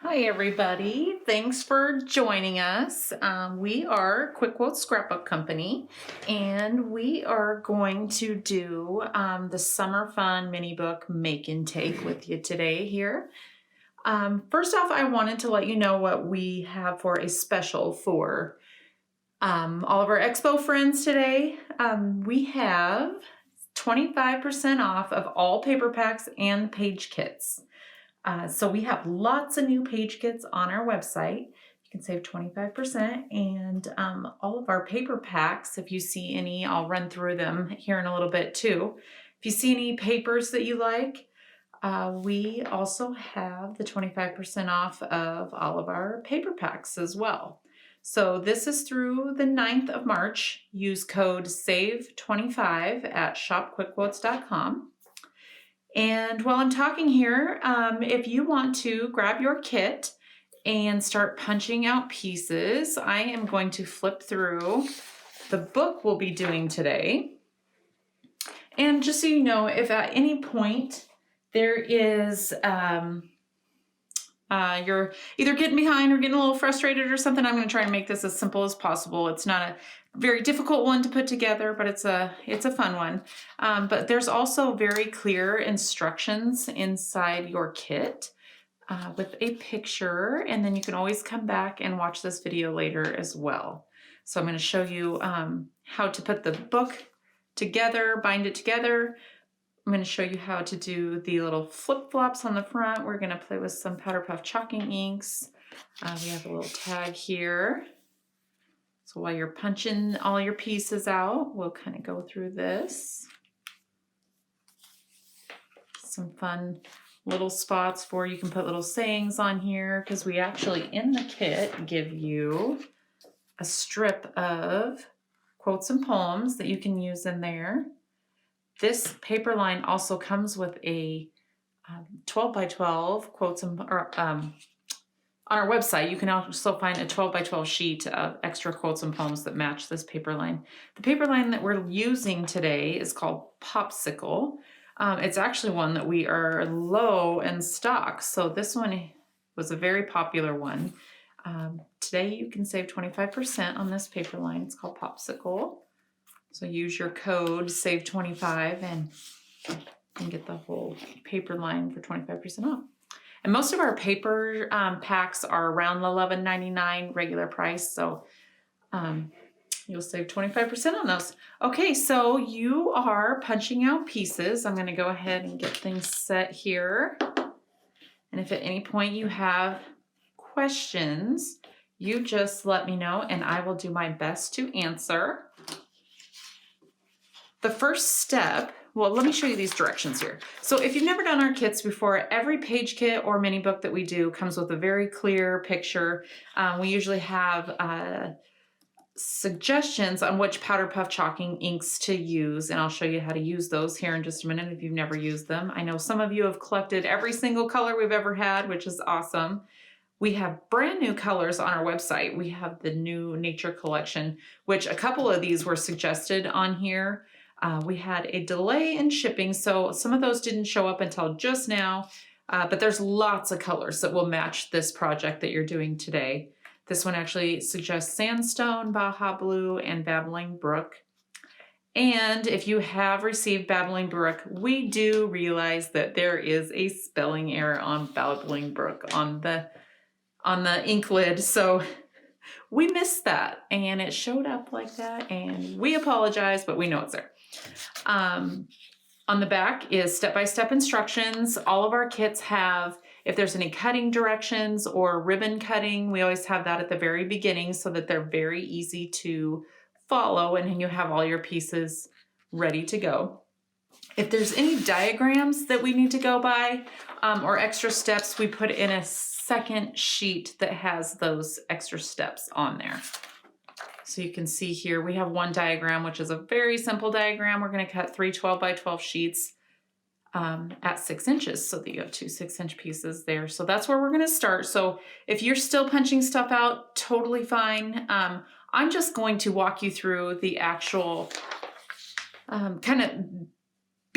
Hi everybody, thanks for joining us. We are Quick Quotes Scrapbook Company, and we are going to do the Summer Fun mini book Make and Take with you today here. First off, I wanted to let you know what we have for a special for all of our Expo friends today. We have 25% off of all paper packs and page kits. So we have lots of new page kits on our website. You can save 25%, and all of our paper packs, if you see any, I'll run through them here in a little bit too. If you see any papers that you like, we also have the 25% off of all of our paper packs as well. So this is through the 9th of March. Use code SAVE25 at shopquickquotes.com. And while I'm talking here, if you want to grab your kit and start punching out pieces, I am going to flip through the book we'll be doing today. And just so you know, if at any point there is, you're either getting behind or getting a little frustrated or something, I'm going to try and make this as simple as possible. It's not a very difficult one to put together, but it's a fun one. But there's also very clear instructions inside your kit with a picture, and then you can always come back and watch this video later as well. So I'm going to show you how to put the book together, bind it together. I'm going to show you how to do the little flip-flops on the front. We're going to play with some Powder Puff chalking inks. We have a little tag here. So while you're punching all your pieces out, we'll kind of go through this. Some fun little spots for you can put little sayings on here, because we actually in the kit give you a strip of quotes and poems that you can use in there. This paper line also comes with a 12 by 12 quotes and, on our website, you can also find a 12 by 12 sheet of extra quotes and poems that match this paper line. The paper line that we're using today is called Popsicle. It's actually one that we are low in stock, so this one was a very popular one. Today you can save 25% on this paper line. It's called Popsicle. So use your code SAVE25 and you can get the whole paper line for 25% off. And most of our paper packs are around the $11.99 regular price, so you'll save 25% on those. Okay, so you are punching out pieces. I'm going to go ahead and get things set here. And if at any point you have questions, you just let me know and I will do my best to answer. The first step, well, let me show you these directions here. So if you've never done our kits before, every page kit or mini book that we do comes with a very clear picture. We usually have suggestions on which Powder Puff chalking inks to use, and I'll show you how to use those here in just a minute if you've never used them. I know some of you have collected every single color we've ever had, which is awesome. We have brand new colors on our website. We have the new Nature collection, which a couple of these were suggested on here. We had a delay in shipping, so some of those didn't show up until just now, but there's lots of colors that will match this project that you're doing today. This one actually suggests Sandstone, Baja Blue, and Babbling Brook. And if you have received Babbling Brook, we do realize that there is a spelling error on Babbling Brook on the ink lid, so we missed that, and it showed up like that, and we apologize, but we know it's there. On the back is step-by-step instructions. All of our kits have, if there's any cutting directions or ribbon cutting, we always have that at the very beginning so that they're very easy to follow and you have all your pieces ready to go. If there's any diagrams that we need to go by or extra steps, we put in a second sheet that has those extra steps on there. So you can see here, we have one diagram, which is a very simple diagram. We're going to cut 3 12 by 12 sheets at 6 inches so that you have 2 6-inch pieces there. So that's where we're going to start. So if you're still punching stuff out, totally fine. I'm just going to walk you through the actual kind of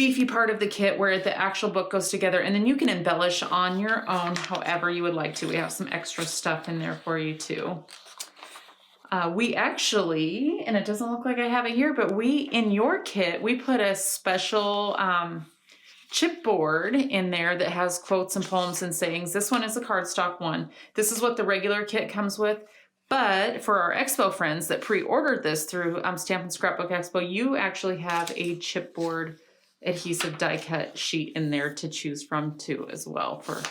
beefy part of the kit where the actual book goes together, and then you can embellish on your own however you would like to. We have some extra stuff in there for you too. We actually, and it doesn't look like I have it here, but in your kit, we put a special chipboard in there that has quotes and poems and sayings. This one is a cardstock one. This is what the regular kit comes with. But for our Expo friends that pre-ordered this through Stampin' Scrapbook Expo, you actually have a chipboard adhesive die cut sheet in there to choose from too as well for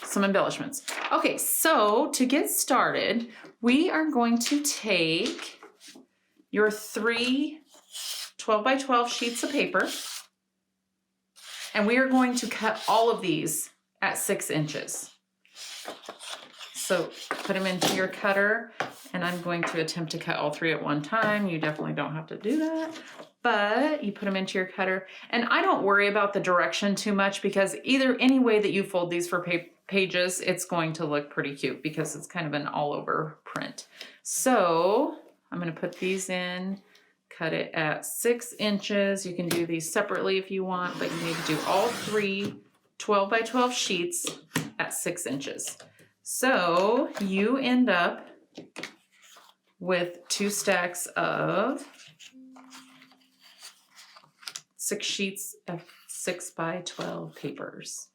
some embellishments. Okay, so to get started, we are going to take your 3 12 by 12 sheets of paper, and we are going to cut all of these at 6 inches. So put them into your cutter, and I'm going to attempt to cut all 3 at one time. You definitely don't have to do that, but you put them into your cutter. And I don't worry about the direction too much, because any way that you fold these for pages, it's going to look pretty cute because it's kind of an all over print. So I'm going to put these in, cut it at 6 inches. You can do these separately if you want, but you need to do all 3 12 by 12 sheets at 6 inches. So you end up with 2 stacks of 6 sheets of 6 by 12 papers.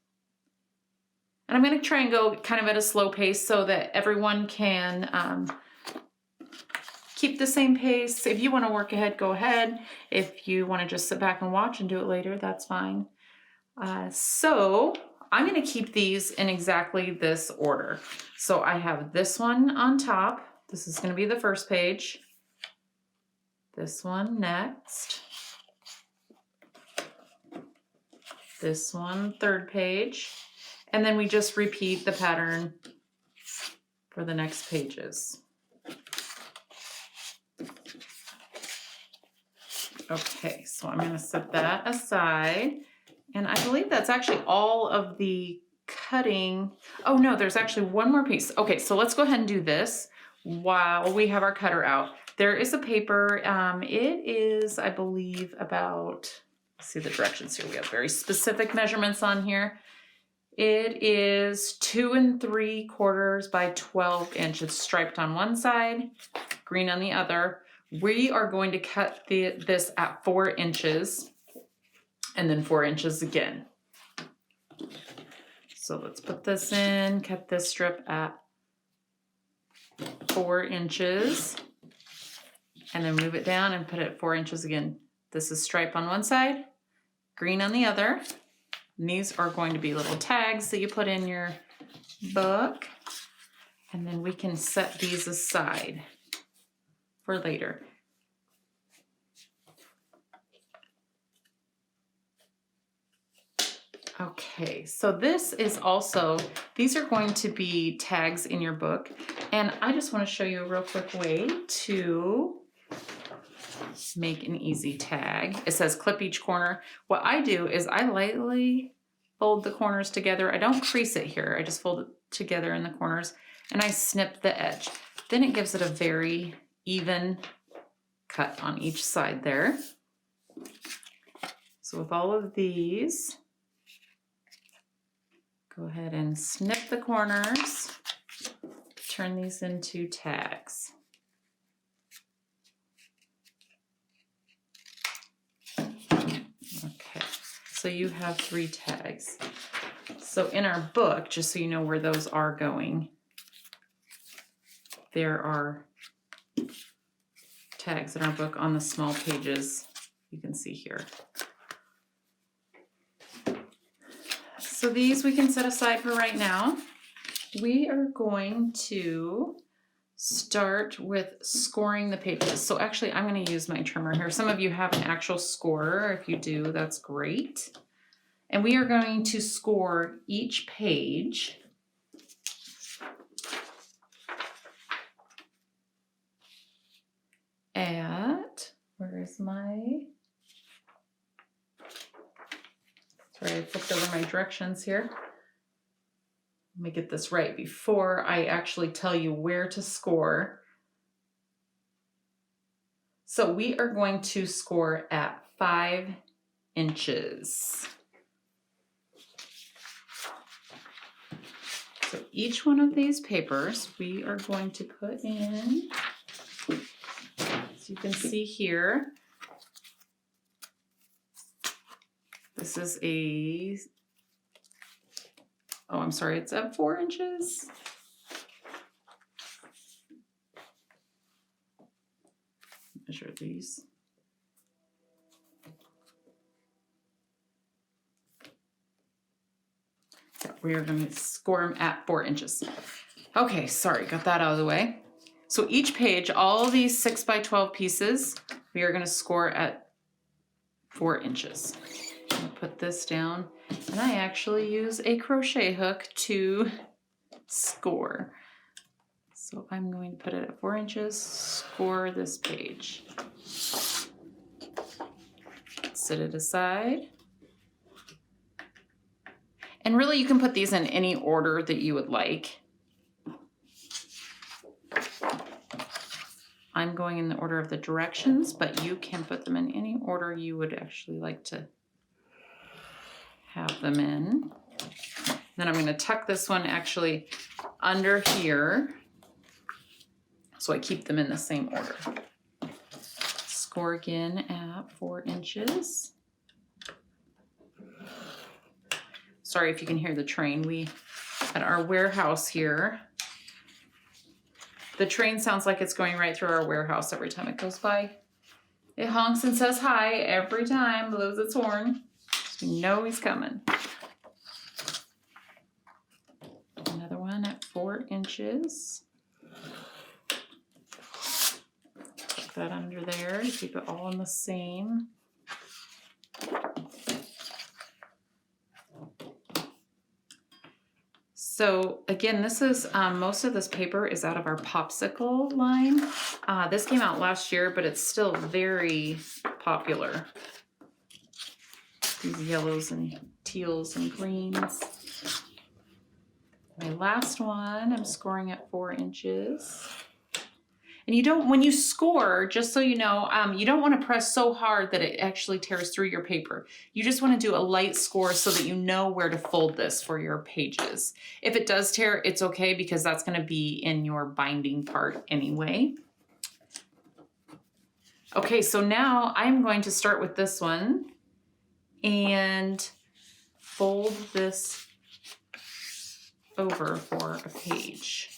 And I'm going to try and go kind of at a slow pace so that everyone can keep the same pace. If you want to work ahead, go ahead. If you want to just sit back and watch and do it later, that's fine. So I'm going to keep these in exactly this order. So I have this one on top. This is going to be the first page. This one next. This one, third page. And then we just repeat the pattern for the next pages. Okay, so I'm going to set that aside. And I believe that's actually all of the cutting. Oh no, there's actually one more piece. Okay, so let's go ahead and do this while we have our cutter out. There is a paper. It is, I believe, about, let's see the directions here. We have very specific measurements on here. It is 2 3/4 by 12 inches, striped on one side, green on the other. We are going to cut this at 4 inches. And then 4 inches again. So let's put this in, cut this strip at 4 inches, and then move it down and put it at 4 inches again. This is stripe on one side, green on the other. And these are going to be little tags that you put in your book. And then we can set these aside for later. Okay, so this is also, these are going to be tags in your book, and I just want to show you a real quick way to make an easy tag. It says clip each corner. What I do is I lightly fold the corners together. I don't crease it here, I just fold it together in the corners, and I snip the edge. Then it gives it a very even cut on each side there. So with all of these, go ahead and snip the corners, turn these into tags. Okay, so you have 3 tags. So in our book, just so you know where those are going, there are tags in our book on the small pages you can see here. So these we can set aside for right now. We are going to start with scoring the pages. So actually I'm going to use my trimmer here. Some of you have an actual scorer. If you do, that's great. And we are going to score each page at, where is my, sorry, I flipped over my directions here. Let me get this right before I actually tell you where to score. So we are going to score at 5 inches. So each one of these papers we are going to put in, as you can see here, this is it's at 4 inches. Measure these. We are going to score them at 4 inches. Okay, sorry, got that out of the way. So each page, all of these 6 by 12 pieces, we are going to score at 4 inches. I'm going to put this down, and I actually use a crochet hook to score. So I'm going to put it at 4 inches, score this page. Set it aside. And really you can put these in any order that you would like. I'm going in the order of the directions, but you can put them in any order you would actually like to have them in. Then I'm going to tuck this one actually under here, so I keep them in the same order. Score again at 4 inches. Sorry if you can hear the train. We, at our warehouse here, the train sounds like it's going right through our warehouse every time it goes by. It honks and says hi every time, blows its horn. So we know he's coming. Another one at 4 inches. Put that under there to keep it all in the same. So again, this is, most of this paper is out of our popsicle line. This came out last year, but it's still very popular. These yellows and teals and greens. My last one, I'm scoring at 4 inches. And you don't, when you score, just so you know, you don't want to press so hard that it actually tears through your paper. You just want to do a light score so that you know where to fold this for your pages. If it does tear, it's okay, because that's going to be in your binding part anyway. Okay, so now I'm going to start with this one and fold this over for a page.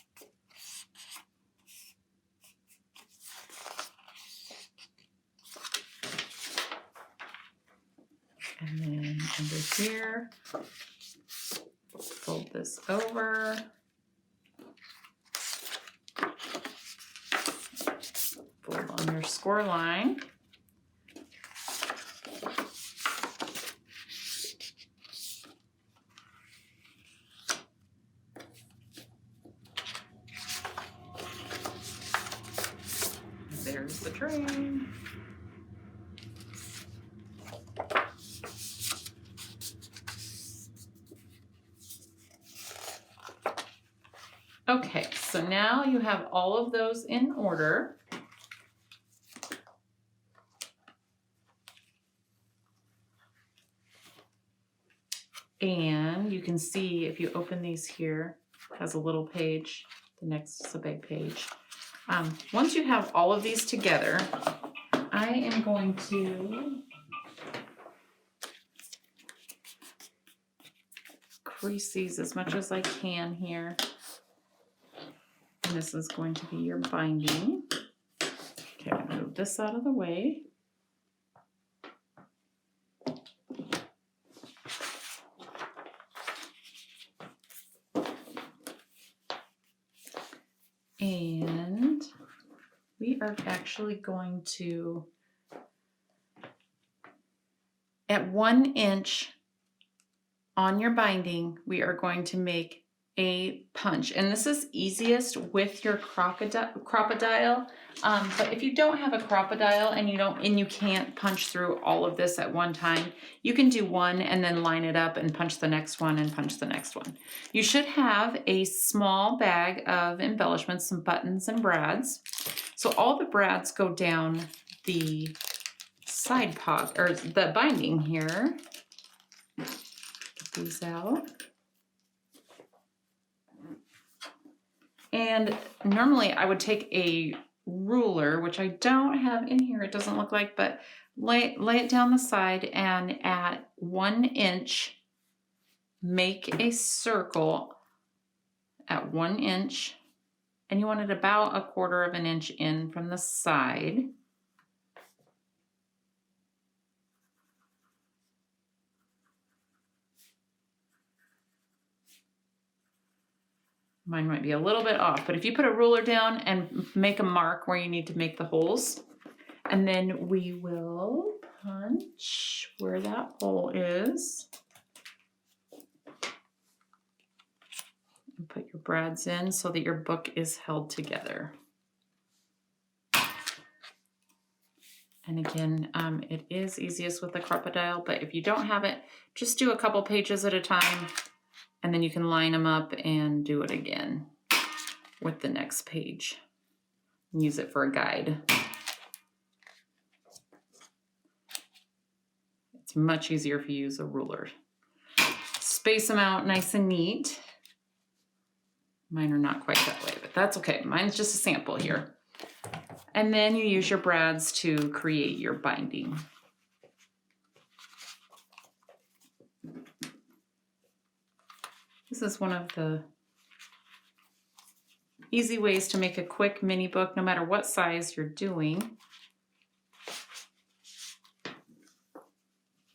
And then under here, fold this over. Fold on your score line. There's the train. Okay, so now you have all of those in order. And you can see if you open these here, it has a little page. The next is a big page. Once you have all of these together, I am going to crease these as much as I can here. And this is going to be your binding. Okay, I'll move this out of the way. And we are actually going to, at 1 inch on your binding, we are going to make a punch. And this is easiest with your crocodile. But if you don't have a crocodile and you can't punch through all of this at one time, you can do one and then line it up and punch the next one and punch the next one. You should have a small bag of embellishments, some buttons and brads. So all the brads go down the side pocket, or the binding here. Get these out. And normally I would take a ruler, which I don't have in here, it doesn't look like, but lay it down the side, and at 1 inch, make a circle at 1 inch, and you want it about 1/4 of an inch in from the side. Mine might be a little bit off, but if you put a ruler down and make a mark where you need to make the holes, and then we will punch where that hole is. And put your brads in so that your book is held together. And again, it is easiest with the crocodile, but if you don't have it, just do a couple pages at a time, and then you can line them up and do it again with the next page. Use it for a guide. It's much easier if you use a ruler. Space them out nice and neat. Mine are not quite that way, but that's okay. Mine's just a sample here. And then you use your brads to create your binding. This is one of the easy ways to make a quick mini book, no matter what size you're doing.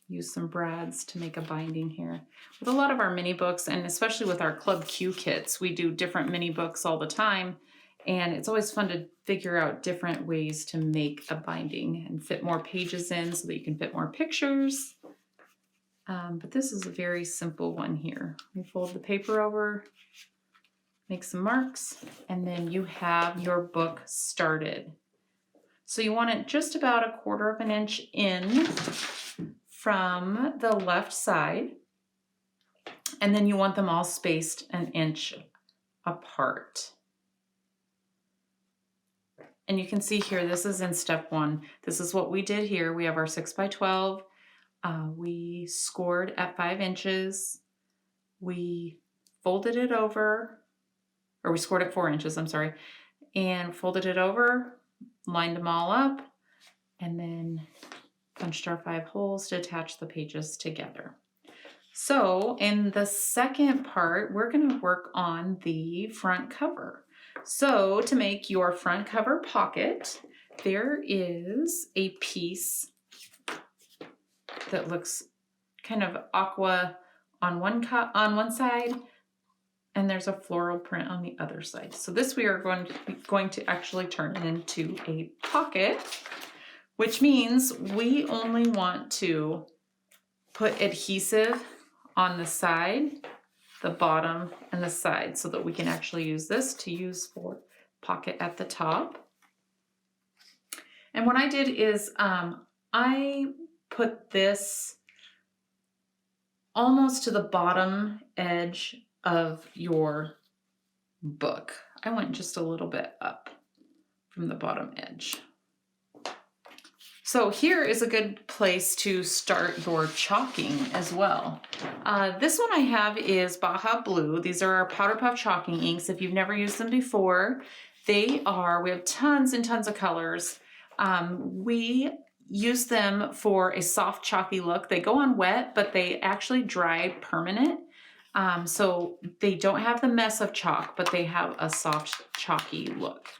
Use some brads to make a binding here. With a lot of our mini books, and especially with our Club Q kits, we do different mini books all the time, and it's always fun to figure out different ways to make a binding and fit more pages in so that you can fit more pictures. But this is a very simple one here. You fold the paper over, make some marks, and then you have your book started. So you want it just about 1/4 of an inch in from the left side, and then you want them all spaced 1 inch apart. And you can see here, this is in step 1. This is what we did here. We have our 6 by 12. We scored at 5 inches. We folded it over, or we scored at 4 inches, I'm sorry, and folded it over, lined them all up, and then punched our 5 holes to attach the pages together. So in the second part, we're going to work on the front cover. So to make your front cover pocket, there is a piece that looks kind of aqua on one side, and there's a floral print on the other side. So this we are going to actually turn into a pocket, which means we only want to put adhesive on the side, the bottom, and the side, so that we can actually use this to use for pocket at the top. And what I did is I put this almost to the bottom edge of your book. I went just a little bit up from the bottom edge. So here is a good place to start your chalking as well. This one I have is Baja Blue. These are our Powder Puff chalking inks. If you've never used them before, we have tons and tons of colors. We use them for a soft chalky look. They go on wet, but they actually dry permanent. So they don't have the mess of chalk, but they have a soft chalky look.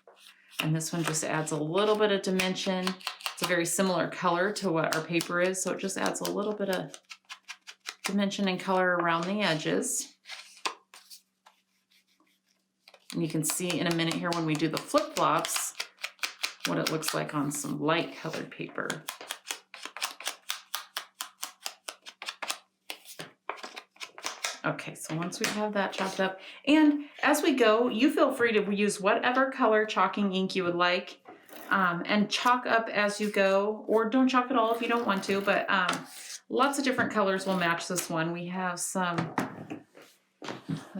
And this one just adds a little bit of dimension. It's a very similar color to what our paper is, so it just adds a little bit of dimension and color around the edges. And you can see in a minute here when we do the flip-flops what it looks like on some light colored paper. Okay, so once we have that chopped up, and as we go, you feel free to use whatever color chalking ink you would like, and chalk up as you go, or don't chalk at all if you don't want to, but lots of different colors will match this one. We have some,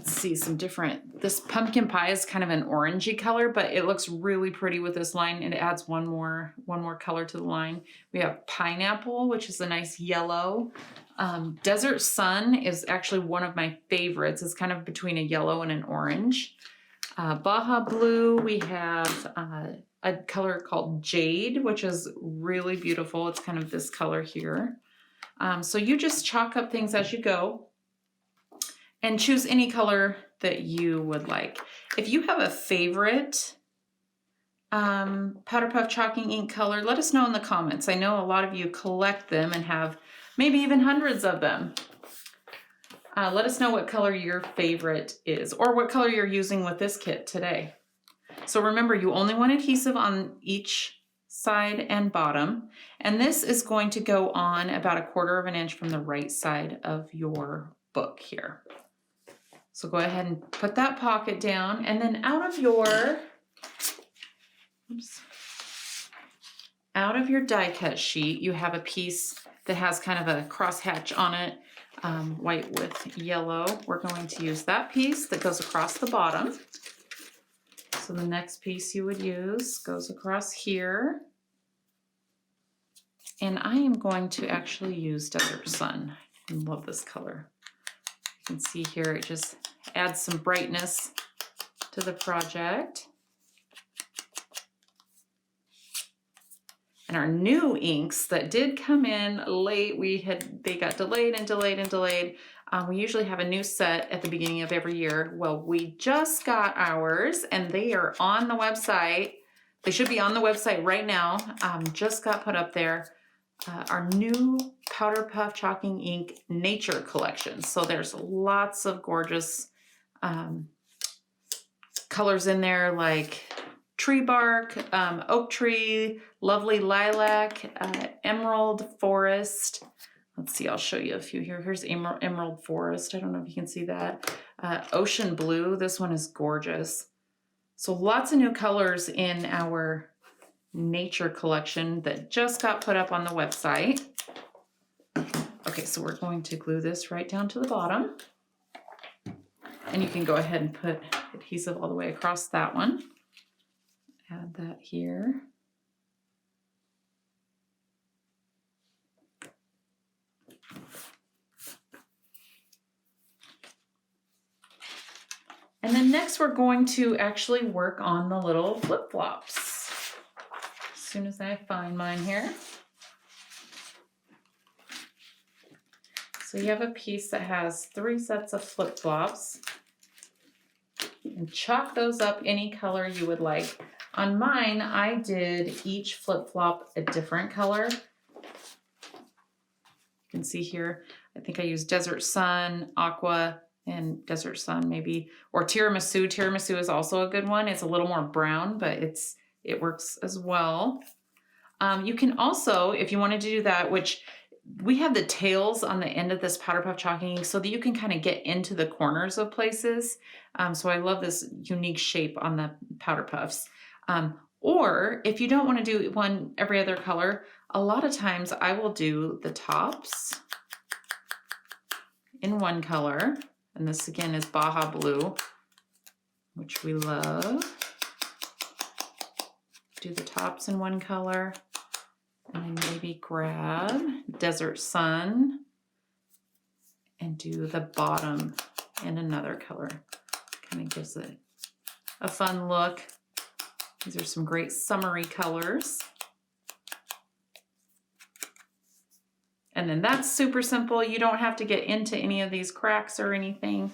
let's see, some different, this pumpkin pie is kind of an orangey color, but it looks really pretty with this line, and it adds one more color to the line. We have pineapple, which is a nice yellow. Desert sun is actually one of my favorites. It's kind of between a yellow and an orange. Baja blue, we have a color called jade, which is really beautiful. It's kind of this color here. So you just chalk up things as you go and choose any color that you would like. If you have a favorite Powder Puff chalking ink color, let us know in the comments. I know a lot of you collect them and have maybe even hundreds of them. Let us know what color your favorite is, or what color you're using with this kit today. So remember, you only want adhesive on each side and bottom, and this is going to go on about 1/4 inch from the right side of your book here. So go ahead and put that pocket down, and then out of your die cut sheet, you have a piece that has kind of a crosshatch on it, white with yellow. We're going to use that piece that goes across the bottom. So the next piece you would use goes across here. And I am going to actually use Desert Sun. I love this color. You can see here it just adds some brightness to the project. And our new inks that did come in late, they got delayed and delayed and delayed. We usually have a new set at the beginning of every year. Well, we just got ours and they are on the website. They should be on the website right now. Just got put up there. Our new Powder Puff Chalking Ink Nature Collection. So there's lots of gorgeous colors in there, like tree bark, oak tree, lovely lilac, emerald forest. Let's see, I'll show you a few here. Here's emerald forest. I don't know if you can see that. Ocean blue, this one is gorgeous. So lots of new colors in our nature collection that just got put up on the website. Okay, so we're going to glue this right down to the bottom. And you can go ahead and put adhesive all the way across that one. Add that here. And then next we're going to actually work on the little flip-flops. As soon as I find mine here. So you have a piece that has 3 sets of flip-flops. And chalk those up any color you would like. On mine, I did each flip-flop a different color. You can see here, I think I used Desert Sun, Aqua, and Desert Sun maybe, or Tiramisu. Tiramisu is also a good one. It's a little more brown, but it works as well. You can also, if you wanted to do that, which we have the tails on the end of this Powder Puff chalking so that you can kind of get into the corners of places. So I love this unique shape on the Powder Puffs. Or if you don't want to do one every other color, a lot of times I will do the tops in one color. And this again is Baja Blue, which we love. Do the tops in one color. And then maybe grab Desert Sun and do the bottom in another color. Kind of gives it a fun look. These are some great summery colors. And then that's super simple. You don't have to get into any of these cracks or anything.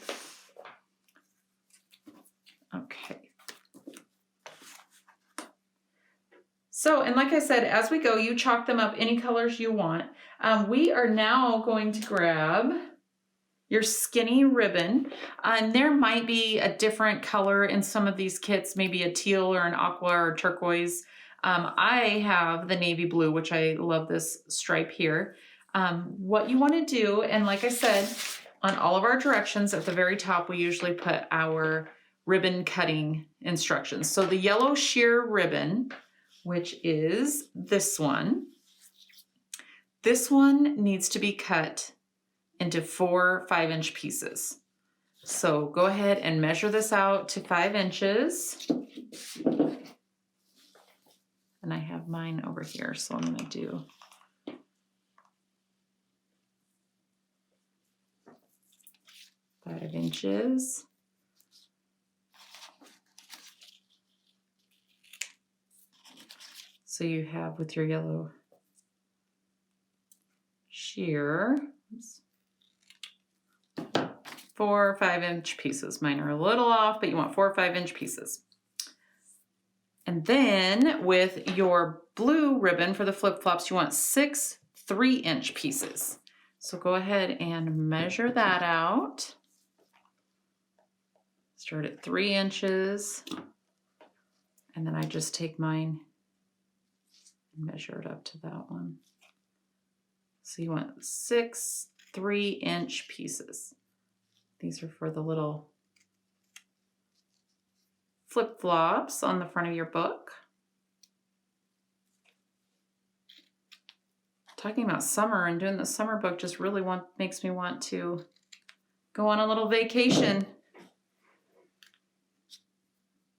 Okay. So, and like I said, as we go, you chalk them up any colors you want. We are now going to grab your skinny ribbon. And there might be a different color in some of these kits, maybe a teal or an aqua or turquoise. I have the navy blue, which I love this stripe here. What you want to do, and like I said, on all of our directions at the very top, we usually put our ribbon cutting instructions. So the yellow sheer ribbon, which is this one needs to be cut into 4 5-inch pieces. So go ahead and measure this out to 5 inches. And I have mine over here, so I'm gonna do five inches. So you have with your yellow shear, 4 or 5 inch pieces. Mine are a little off, but you want 4 or 5 inch pieces. And then with your blue ribbon for the flip-flops, you want 6 3-inch pieces. So go ahead and measure that out. Start at 3 inches. And then I just take mine and measure it up to that one. So you want 6 3-inch pieces. These are for the little flip-flops on the front of your book. Talking about summer and doing the summer book just really makes me want to go on a little vacation.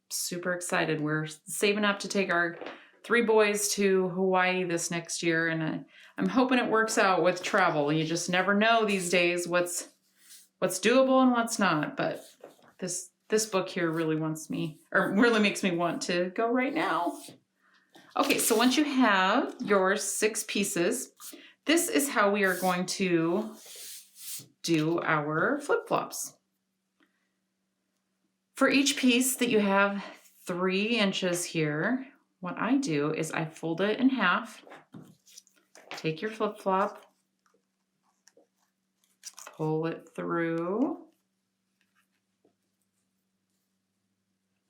Super excited. We're saving up to take our 3 boys to Hawaii this next year, and I'm hoping it works out with travel. You just never know these days what's doable and what's not, but this book here really makes me want to go right now. Okay, so once you have your 6 pieces, this is how we are going to do our flip-flops. For each piece that you have 3 inches here, what I do is I fold it in half, take your flip-flop, pull it through,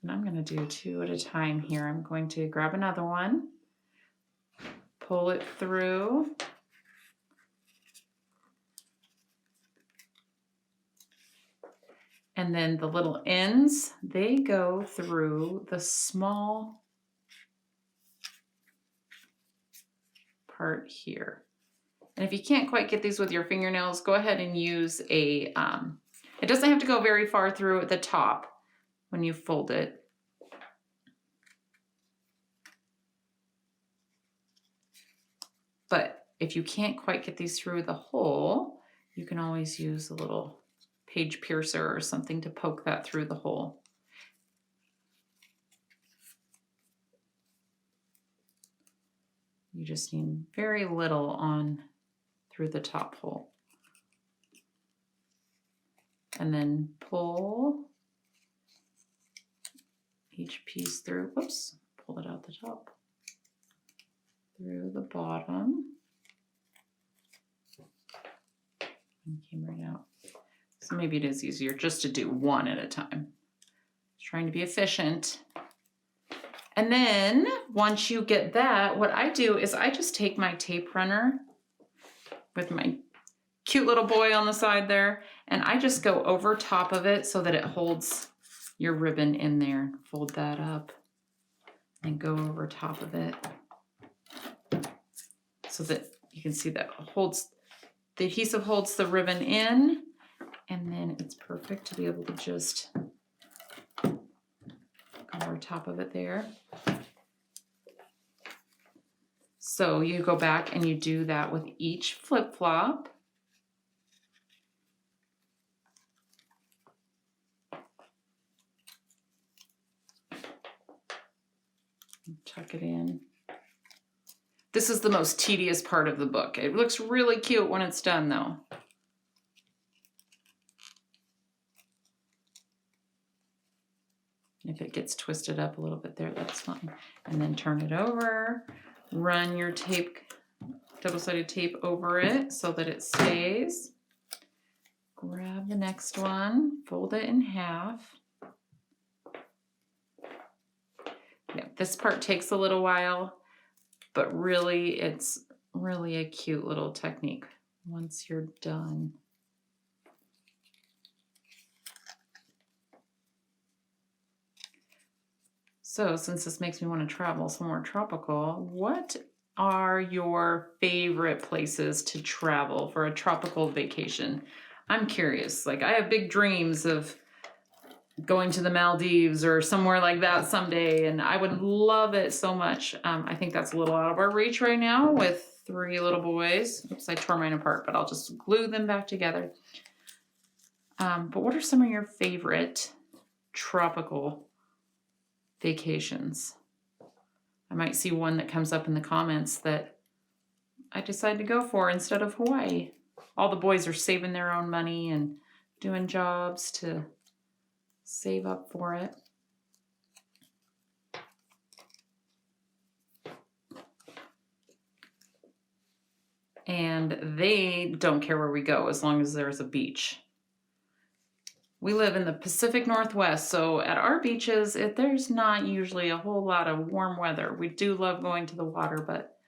and I'm going to do 2 at a time here. I'm going to grab another one, pull it through, and then the little ends, they go through the small part here. And if you can't quite get these with your fingernails, go ahead and use it doesn't have to go very far through at the top when you fold it. But if you can't quite get these through the hole, you can always use a little page piercer or something to poke that through the hole. You just need very little on through the top hole. And then pull each piece through, whoops, pull it out the top, through the bottom, and came right out. So maybe it is easier just to do 1 at a time. Trying to be efficient. And then once you get that, what I do is I just take my tape runner with my cute little boy on the side there, and I just go over top of it so that it holds your ribbon in there. Fold that up and go over top of it so that you can see that the adhesive holds the ribbon in, and then it's perfect to be able to just go over top of it there. So you go back and you do that with each flip-flop. Tuck it in. This is the most tedious part of the book. It looks really cute when it's done though. If it gets twisted up a little bit there, that's fine. And then turn it over, run your tape, double-sided tape over it so that it stays. Grab the next one, fold it in half. Yeah, this part takes a little while, but really it's really a cute little technique once you're done. So since this makes me want to travel somewhere tropical, what are your favorite places to travel for a tropical vacation? I'm curious. Like, I have big dreams of going to the Maldives or somewhere like that someday, and I would love it so much. I think that's a little out of our reach right now with 3 little boys. Oops, I tore mine apart, but I'll just glue them back together. But what are some of your favorite tropical vacations? I might see one that comes up in the comments that I decided to go for instead of Hawaii. All the boys are saving their own money and doing jobs to save up for it. And they don't care where we go as long as there's a beach. We live in the Pacific Northwest, so at our beaches, there's not usually a whole lot of warm weather. We do love going to the water, but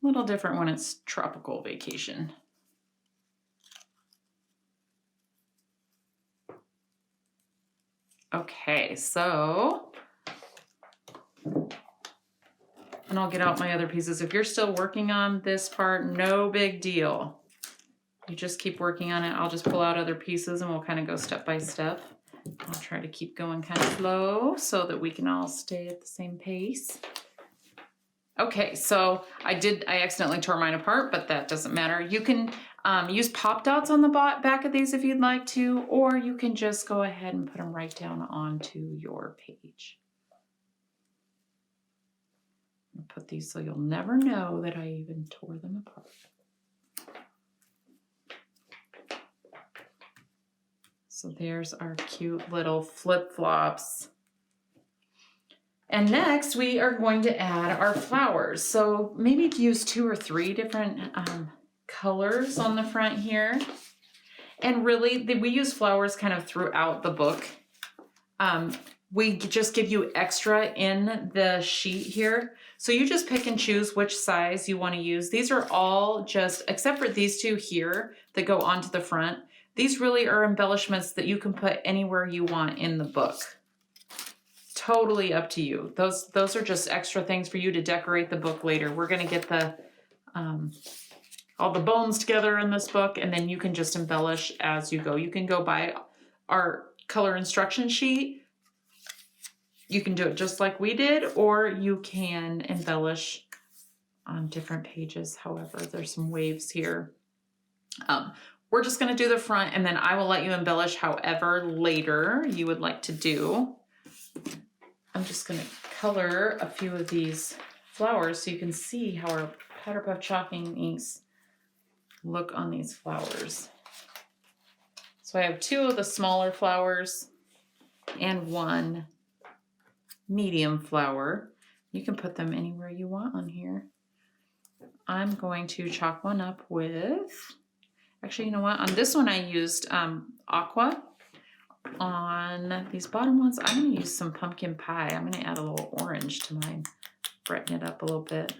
a little different when it's tropical vacation. Okay, so, and I'll get out my other pieces. If you're still working on this part, no big deal. You just keep working on it. I'll just pull out other pieces and we'll kind of go step by step. I'll try to keep going kind of slow so that we can all stay at the same pace. Okay, so I accidentally tore mine apart, but that doesn't matter. You can use pop dots on the back of these if you'd like to, or you can just go ahead and put them right down onto your page. I'll put these so you'll never know that I even tore them apart. So there's our cute little flip-flops. And next we are going to add our flowers. So maybe use 2 or 3 different colors on the front here. And really, we use flowers kind of throughout the book. We just give you extra in the sheet here. So you just pick and choose which size you want to use. These are all just, except for these 2 here that go onto the front, these really are embellishments that you can put anywhere you want in the book. Totally up to you. Those are just extra things for you to decorate the book later. We're going to get the all the bones together in this book, and then you can just embellish as you go. You can go by our color instruction sheet. You can do it just like we did, or you can embellish on different pages. However, there's some waves here. We're just going to do the front, and then I will let you embellish however later you would like to do. I'm just going to color a few of these flowers so you can see how our Powder Puff chalking inks look on these flowers. So I have 2 of the smaller flowers and 1 medium flower. You can put them anywhere you want on here. I'm going to chalk one up with, actually, you know what? On this one I used aqua. On these bottom ones, I'm going to use some pumpkin pie. I'm going to add a little orange to mine, brighten it up a little bit.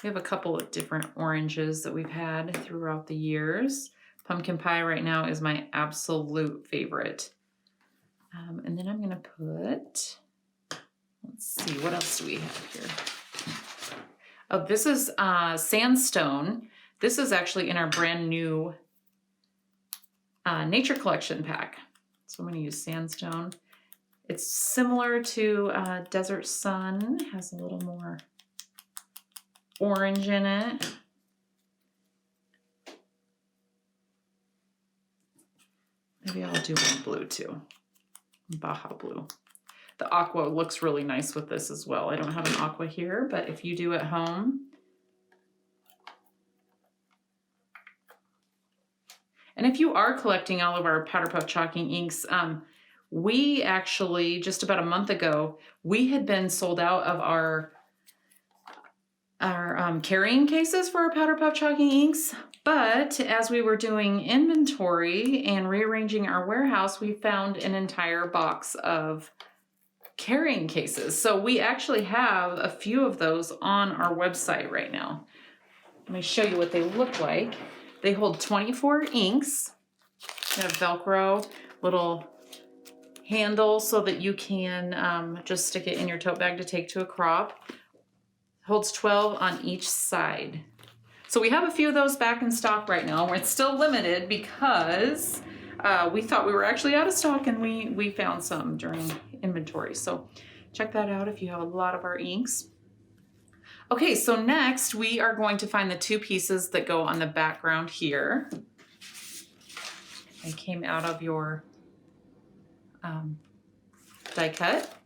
We have a couple of different oranges that we've had throughout the years. Pumpkin pie right now is my absolute favorite. And then I'm going to put, let's see, what else do we have here? Oh, this is sandstone. This is actually in our brand new nature collection pack. So I'm going to use sandstone. It's similar to Desert Sun. It has a little more orange in it. Maybe I'll do one blue too. Baja blue. The aqua looks really nice with this as well. I don't have an aqua here, but if you do at home. And if you are collecting all of our Powder Puff chalking inks, we actually, just about a month ago, we had been sold out of our carrying cases for our Powder Puff chalking inks. But as we were doing inventory and rearranging our warehouse, we found an entire box of carrying cases. So we actually have a few of those on our website right now. Let me show you what they look like. They hold 24 inks. They have Velcro, little handle so that you can just stick it in your tote bag to take to a crop. Holds 12 on each side. So we have a few of those back in stock right now. It's still limited because we thought we were actually out of stock, and we found some during inventory. So check that out if you have a lot of our inks. Okay, so next we are going to find the two pieces that go on the background here. They came out of your die cut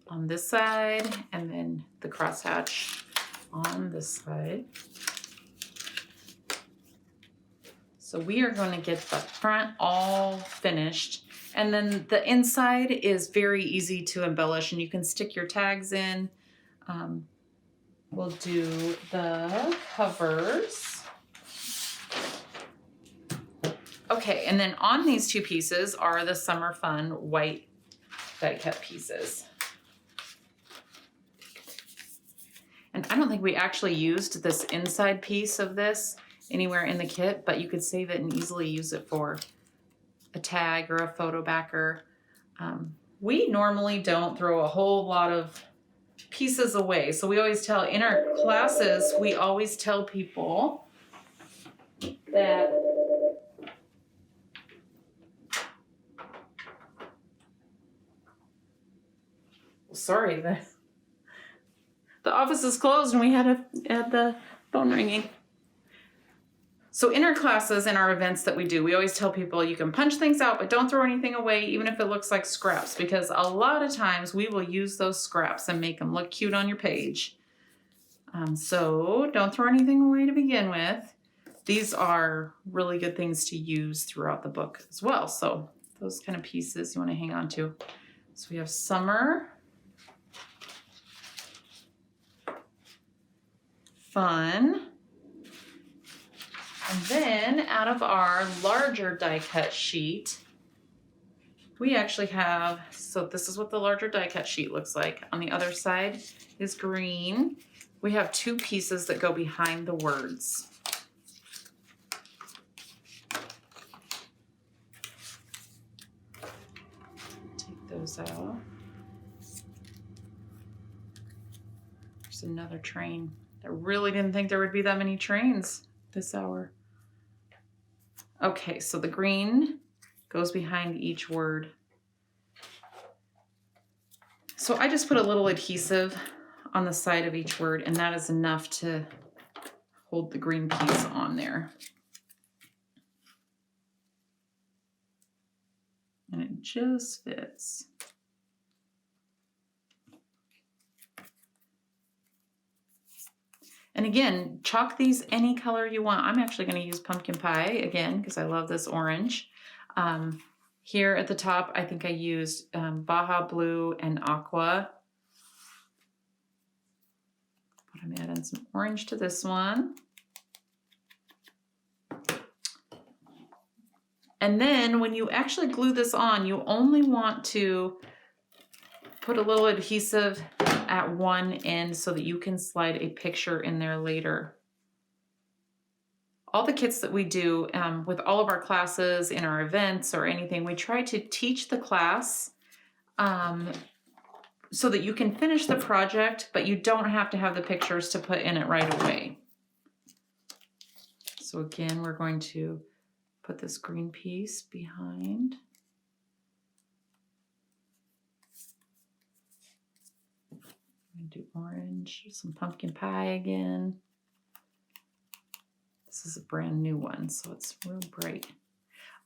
on this side, and then the crosshatch on this side. So we are going to get the front all finished, and then the inside is very easy to embellish, and you can stick your tags in. We'll do the covers. Okay, and then on these two pieces are the Summer Fun white die cut pieces. And I don't think we actually used this inside piece of this anywhere in the kit, but you could save it and easily use it for a tag or a photo backer. We normally don't throw a whole lot of pieces away. So we always tell, in our classes, we always tell people that sorry, the office is closed and we had the phone ringing. So in our classes, in our events that we do, we always tell people you can punch things out, but don't throw anything away, even if it looks like scraps, because a lot of times we will use those scraps and make them look cute on your page. So don't throw anything away to begin with. These are really good things to use throughout the book as well. So those kind of pieces you want to hang on to. So we have Summer Fun. And then out of our larger die cut sheet, we actually have, so this is what the larger die cut sheet looks like. On the other side is green. We have two pieces that go behind the words. Take those out. There's another train. I really didn't think there would be that many trains this hour. Okay, so the green goes behind each word. So I just put a little adhesive on the side of each word, and that is enough to hold the green piece on there. And it just fits. And again, chalk these any color you want. I'm actually going to use pumpkin pie again because I love this orange. Here at the top, I think I used Baja Blue and Aqua. But I'm adding some orange to this one. And then when you actually glue this on, you only want to put a little adhesive at one end so that you can slide a picture in there later. All the kits that we do with all of our classes, in our events or anything, we try to teach the class so that you can finish the project, but you don't have to have the pictures to put in it right away. So again, we're going to put this green piece behind. Do orange, some pumpkin pie again. This is a brand new one, so it's real bright.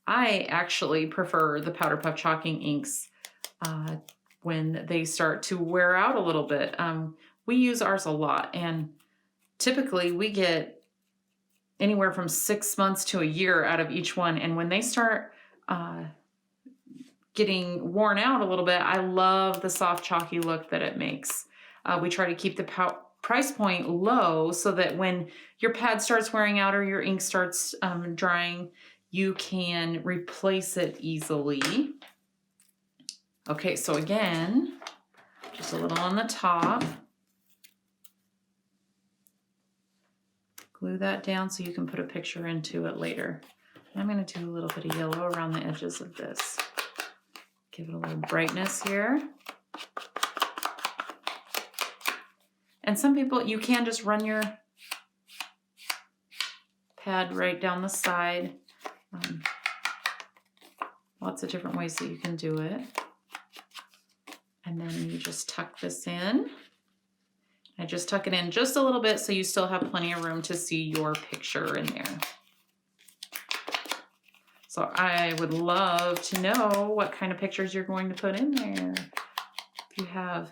I actually prefer the Powder Puff chalking inks when they start to wear out a little bit. We use ours a lot, and typically we get anywhere from 6 months to a year out of each one. And when they start getting worn out a little bit, I love the soft chalky look that it makes. We try to keep the price point low so that when your pad starts wearing out or your ink starts drying, you can replace it easily. Okay, so again, just a little on the top. Glue that down so you can put a picture into it later. I'm going to do a little bit of yellow around the edges of this. Give it a little brightness here. And some people, you can just run your pad right down the side. Lots of different ways that you can do it. And then you just tuck this in. I just tuck it in just a little bit so you still have plenty of room to see your picture in there. So I would love to know what kind of pictures you're going to put in there. If you have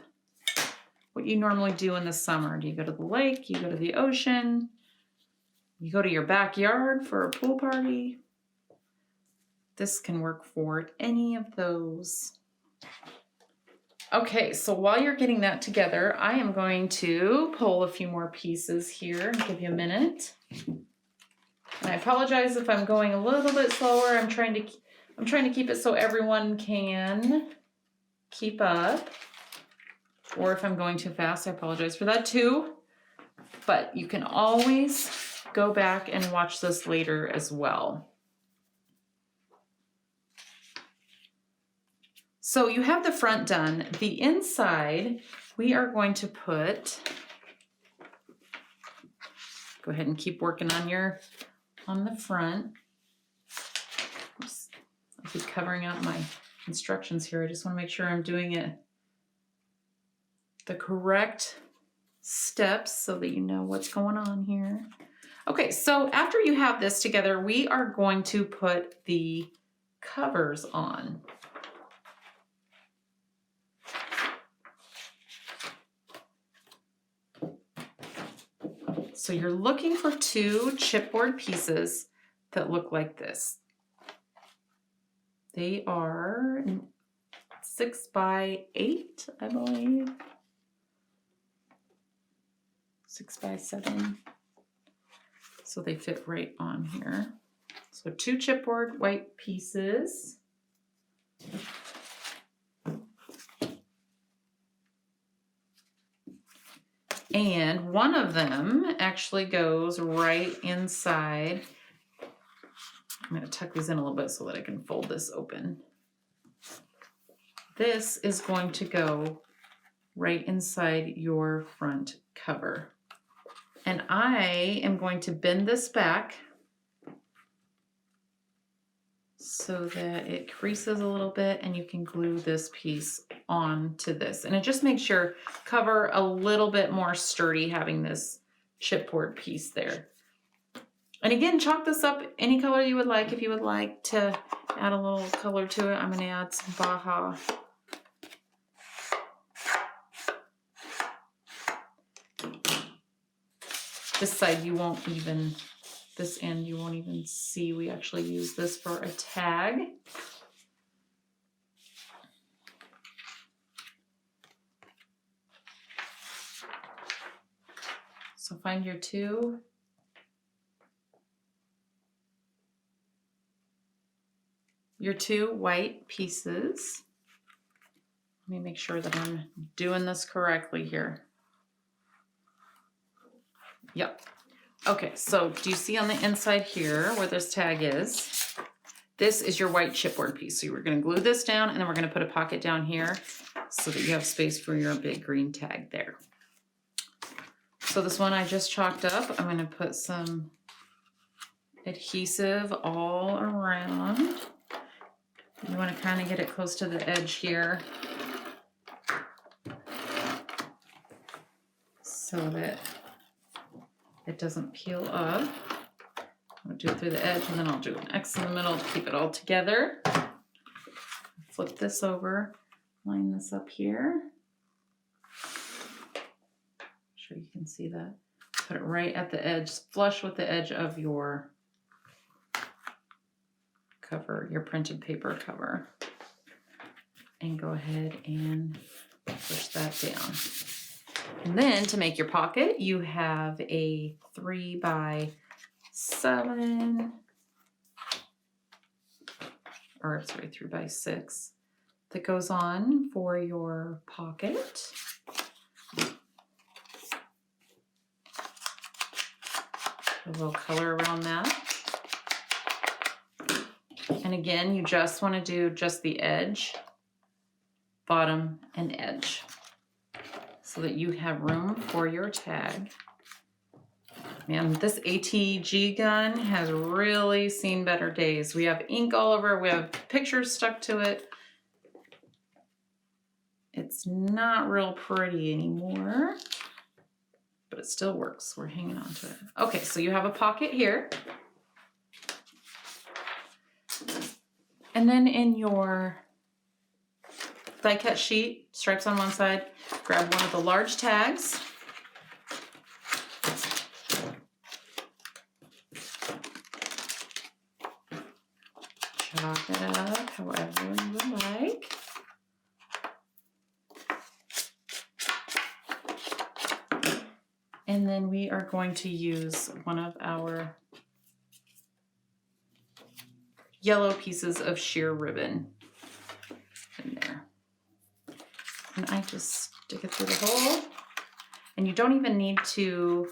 what you normally do in the summer. Do you go to the lake? You go to the ocean? You go to your backyard for a pool party? This can work for any of those. Okay, so while you're getting that together, I am going to pull a few more pieces here and give you a minute. And I apologize if I'm going a little bit slower. I'm trying to keep it so everyone can keep up. Or if I'm going too fast, I apologize for that too. But you can always go back and watch this later as well. So you have the front done. The inside, we are going to put, go ahead and keep working on the front. Oops. I keep covering up my instructions here. I just want to make sure I'm doing it the correct steps so that you know what's going on here. Okay, so after you have this together, we are going to put the covers on. So you're looking for 2 chipboard pieces that look like this. They are 6 by 8, I believe. 6 by 7. So they fit right on here. So 2 chipboard white pieces. And one of them actually goes right inside. I'm going to tuck these in a little bit so that I can fold this open. This is going to go right inside your front cover. And I am going to bend this back so that it creases a little bit and you can glue this piece onto this. And it just makes your cover a little bit more sturdy having this chipboard piece there. And again, chalk this up any color you would like. If you would like to add a little color to it, I'm going to add some Baja. This side you won't even, this end you won't even see. We actually use this for a tag. So find your 2. Your 2 white pieces. Let me make sure that I'm doing this correctly here. Yep. Okay, so do you see on the inside here where this tag is? This is your white chipboard piece. So we're going to glue this down and then we're going to put a pocket down here so that you have space for your big green tag there. So this one I just chalked up. I'm going to put some adhesive all around. You want to kind of get it close to the edge here so that it doesn't peel up. I'll do it through the edge and then I'll do an X in the middle to keep it all together. Flip this over, line this up here. Sure you can see that. Put it right at the edge, flush with the edge of your cover, your printed paper cover. And go ahead and push that down. And then to make your pocket, you have a 3 by 7, or sorry, 3 by 6 that goes on for your pocket. A little color around that. And again, you just want to do just the edge, bottom, and edge so that you have room for your tag. Man, this ATG gun has really seen better days. We have ink all over, we have pictures stuck to it. It's not real pretty anymore, but it still works. We're hanging on to it. Okay, so you have a pocket here. And then in your die cut sheet, stripes on one side, grab one of the large tags. Chop it up however you would like. And then we are going to use one of our yellow pieces of sheer ribbon in there. And I just stick it through the hole. And you don't even need to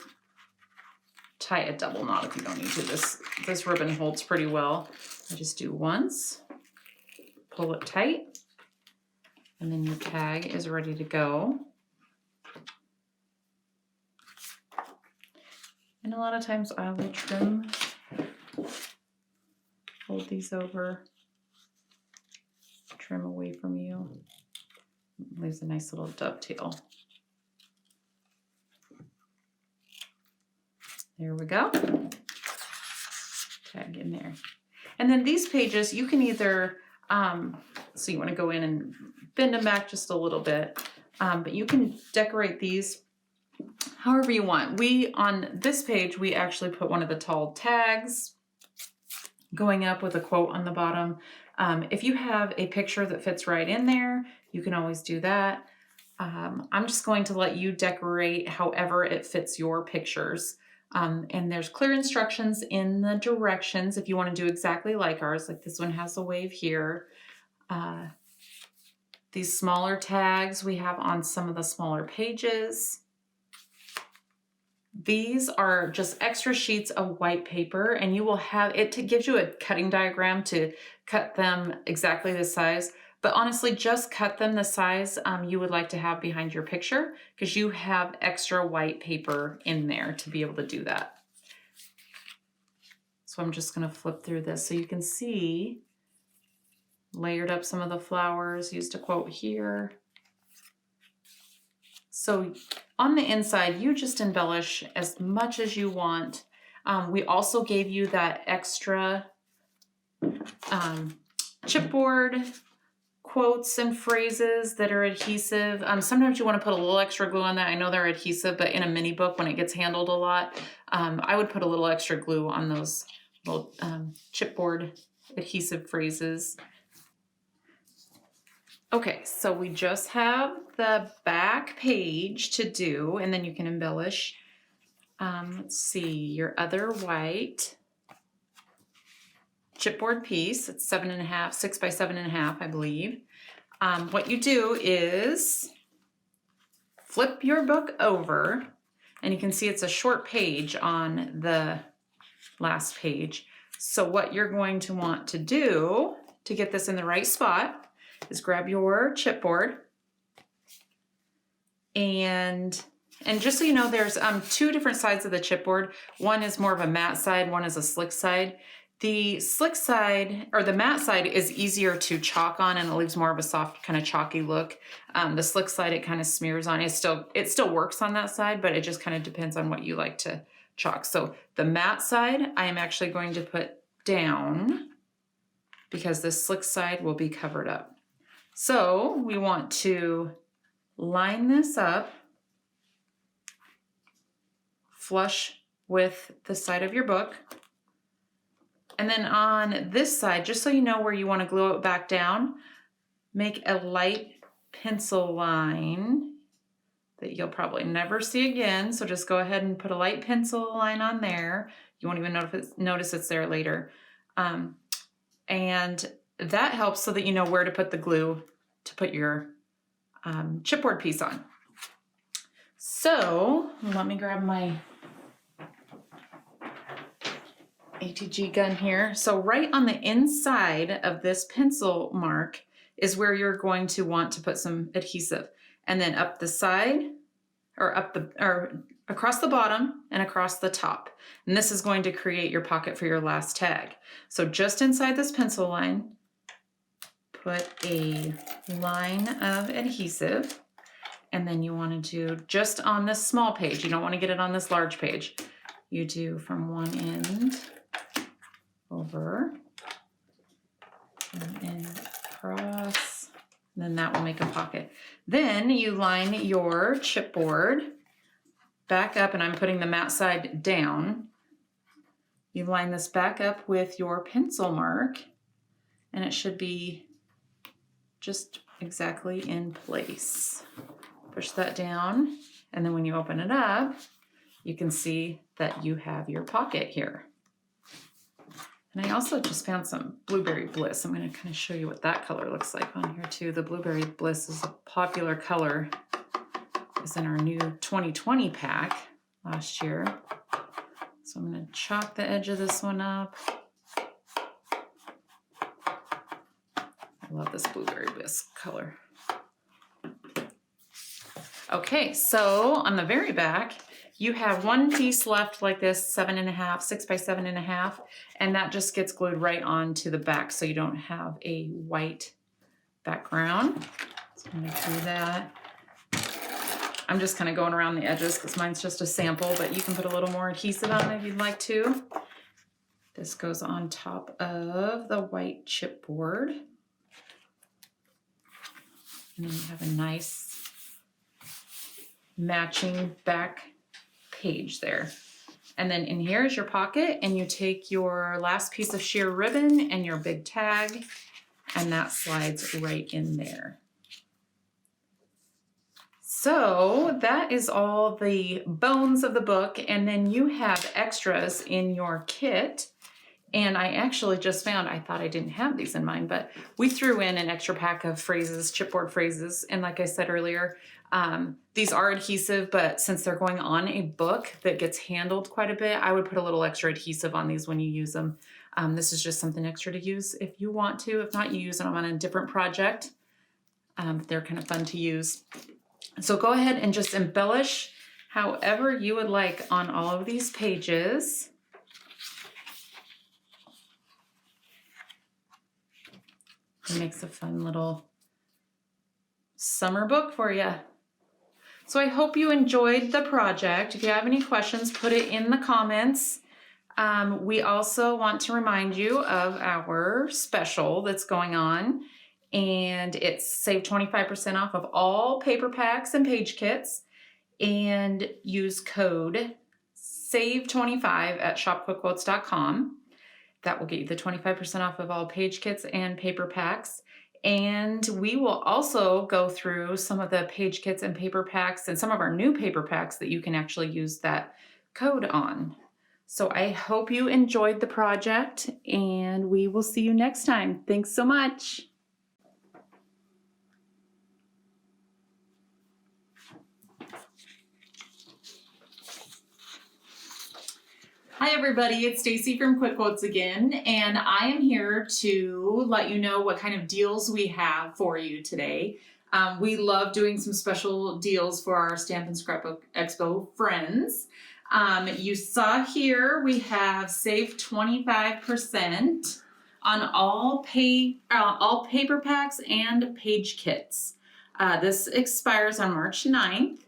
tie a double knot if you don't need to. This ribbon holds pretty well. I just do once, pull it tight, and then your tag is ready to go. And a lot of times I will trim, fold these over, trim away from you. Leaves a nice little dovetail. There we go. Tag in there. And then these pages, you can either, so you want to go in and bend them back just a little bit, but you can decorate these however you want. On this page, we actually put one of the tall tags going up with a quote on the bottom. If you have a picture that fits right in there, you can always do that. I'm just going to let you decorate however it fits your pictures. And there's clear instructions in the directions if you want to do exactly like ours, like this one has a wave here. These smaller tags we have on some of the smaller pages. These are just extra sheets of white paper, and you will have it gives you a cutting diagram to cut them exactly the size. But honestly, just cut them the size you would like to have behind your picture, because you have extra white paper in there to be able to do that. So I'm just going to flip through this so you can see, layered up some of the flowers, used a quote here. So on the inside, you just embellish as much as you want. We also gave you that extra chipboard quotes and phrases that are adhesive. Sometimes you want to put a little extra glue on that. I know they're adhesive, but in a mini book, when it gets handled a lot, I would put a little extra glue on those little chipboard adhesive phrases. Okay, so we just have the back page to do, and then you can embellish. Let's see, your other white chipboard piece. It's 7.5, 6 by 7.5, I believe. What you do is flip your book over, and you can see it's a short page on the last page. So what you're going to want to do to get this in the right spot is grab your chipboard, and just so you know, there's two different sides of the chipboard. One is more of a matte side, one is a slick side. The slick side, or the matte side, is easier to chalk on, and it leaves more of a soft kind of chalky look. The slick side, it kind of smears on. It still works on that side, but it just kind of depends on what you like to chalk. So the matte side, I am actually going to put down because the slick side will be covered up. So we want to line this up flush with the side of your book. And then on this side, just so you know where you want to glue it back down, make a light pencil line that you'll probably never see again. So just go ahead and put a light pencil line on there. You won't even notice it's there later. And that helps so that you know where to put the glue to put your chipboard piece on. So let me grab my ATG gun here. So right on the inside of this pencil mark is where you're going to want to put some adhesive. And then up the side, or across the bottom and across the top. And this is going to create your pocket for your last tag. So just inside this pencil line, put a line of adhesive, and then you want to do just on this small page. You don't want to get it on this large page. You do from one end over, one end across, and then that will make a pocket. Then you line your chipboard back up, and I'm putting the mat side down. You line this back up with your pencil mark, and it should be just exactly in place. Push that down, and then when you open it up, you can see that you have your pocket here. And I also just found some Blueberry Bliss. I'm going to kind of show you what that color looks like on here too. The Blueberry Bliss is a popular color. It's in our new 2020 pack last year. So I'm going to chalk the edge of this one up. I love this Blueberry Bliss color. Okay, so on the very back, you have one piece left like this, 7.5, 6 by 7.5, and that just gets glued right onto the back so you don't have a white background. So I'm gonna do that. I'm just kind of going around the edges because mine's just a sample, but you can put a little more adhesive on if you'd like to. This goes on top of the white chipboard. And then you have a nice matching back page there. And then in here is your pocket, and you take your last piece of sheer ribbon and your big tag, and that slides right in there. So that is all the bones of the book, and then you have extras in your kit. And I actually just found, I thought I didn't have these in mine, but we threw in an extra pack of phrases, chipboard phrases. And like I said earlier, these are adhesive, but since they're going on a book that gets handled quite a bit, I would put a little extra adhesive on these when you use them. This is just something extra to use if you want to. If not, you use them on a different project. They're kind of fun to use. So go ahead and just embellish however you would like on all of these pages. It makes a fun little summer book for you. So I hope you enjoyed the project. If you have any questions, put it in the comments. We also want to remind you of our special that's going on, and it's save 25% off of all paper packs and page kits, and use code SAVE25 at shopquickquotes.com. That will get you the 25% off of all page kits and paper packs. And we will also go through some of the page kits and paper packs and some of our new paper packs that you can actually use that code on. So I hope you enjoyed the project, and we will see you next time. Thanks so much. Hi everybody, it's Stacy from Quick Quotes again, and I am here to let you know what kind of deals we have for you today. We love doing some special deals for our Stamp and Scrapbook Expo friends. You saw here we have saved 25% on all paper packs and page kits. This expires on March 9th,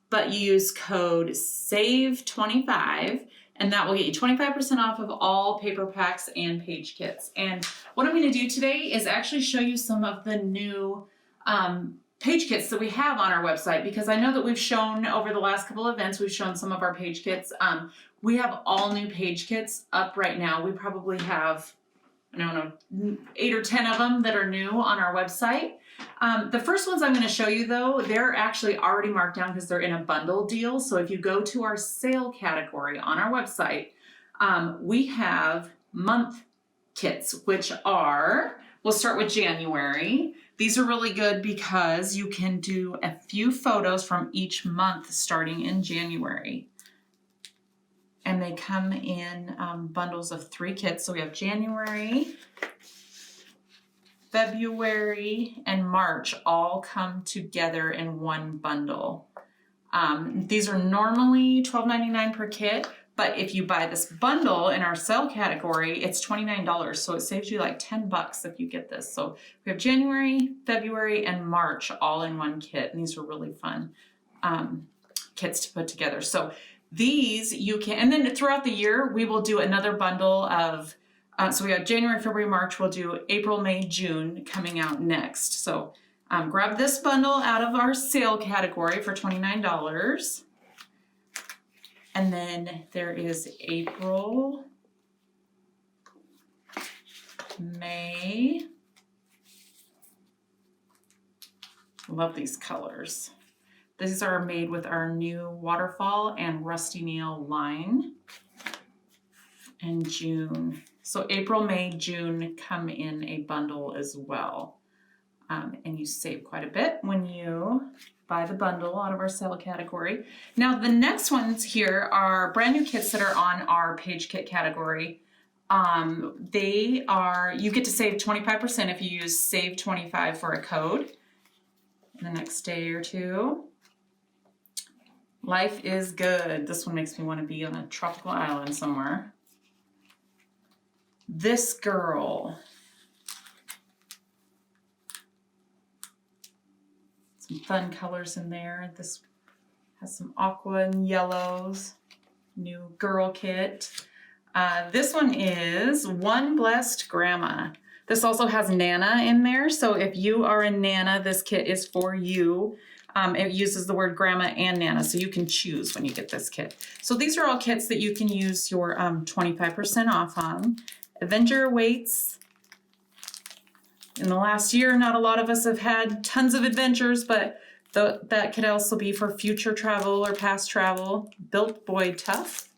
but you use code SAVE25 and that will get you 25% off of all paper packs and page kits. And what I'm going to do today is actually show you some of the new page kits that we have on our website, because I know that we've shown over the last couple of events, we've shown some of our page kits. We have all new page kits up right now. We probably have, I don't know, 8 or 10 of them that are new on our website. The first ones I'm going to show you though, they're actually already marked down because they're in a bundle deal. So if you go to our sale category on our website, we have month kits, which are, we'll start with January. These are really good because you can do a few photos from each month starting in January. And they come in bundles of 3 kits. So we have January, February, and March all come together in one bundle. These are normally $12.99 per kit, but if you buy this bundle in our sale category, it's $29. So it saves you like $10 if you get this. So we have January, February, and March all in one kit. And these are really fun kits to put together. So these you can, and then throughout the year, we will do another bundle of, so we have January, February, March, we'll do April, May, June coming out next. So grab this bundle out of our sale category for $29. And then there is April, May. Love these colors. These are made with our new waterfall and rusty nail line. And June. So April, May, June come in a bundle as well. And you save quite a bit when you buy the bundle out of our sale category. Now the next ones here are brand new kits that are on our page kit category. They are, you get to save 25% if you use save 25 for a code in the next day or two. Life is good. This one makes me want to be on a tropical island somewhere. This girl. Some fun colors in there. This has some aqua and yellows. New girl kit. This one is One Blessed Grandma. This also has Nana in there. So if you are a Nana, this kit is for you. It uses the word grandma and Nana, so you can choose when you get this kit. So these are all kits that you can use your 25% off on. Avenger awaits. In the last year, not a lot of us have had tons of adventures, but that could also be for future travel or past travel. Built Boy Tough.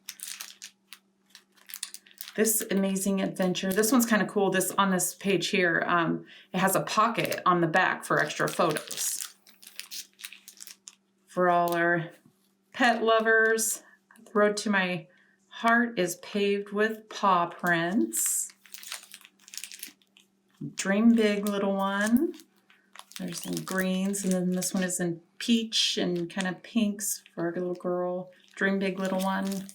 This amazing adventure. This one's kind of cool. This on this page here, it has a pocket on the back for extra photos. For all our pet lovers, the road to my heart is paved with paw prints. Dream big, little one. There's some greens, and then this one is in peach and kind of pinks for our little girl. Dream big, little one.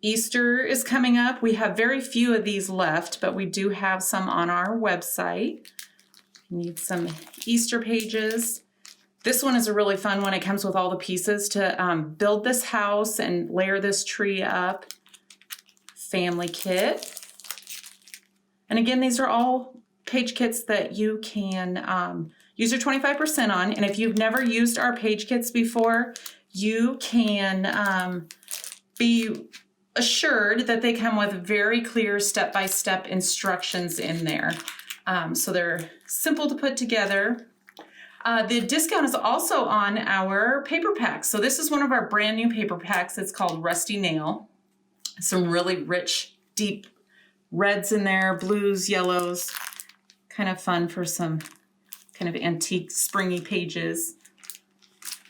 Easter is coming up. We have very few of these left, but we do have some on our website. Need some Easter pages. This one is a really fun one. It comes with all the pieces to build this house and layer this tree up. Family kit. And again, these are all page kits that you can use your 25% on. And if you've never used our page kits before, you can be assured that they come with very clear step-by-step instructions in there. So they're simple to put together. The discount is also on our paper packs. So this is one of our brand new paper packs. It's called Rusty Nail. Some really rich, deep reds in there, blues, yellows. Kind of fun for some kind of antique, springy pages.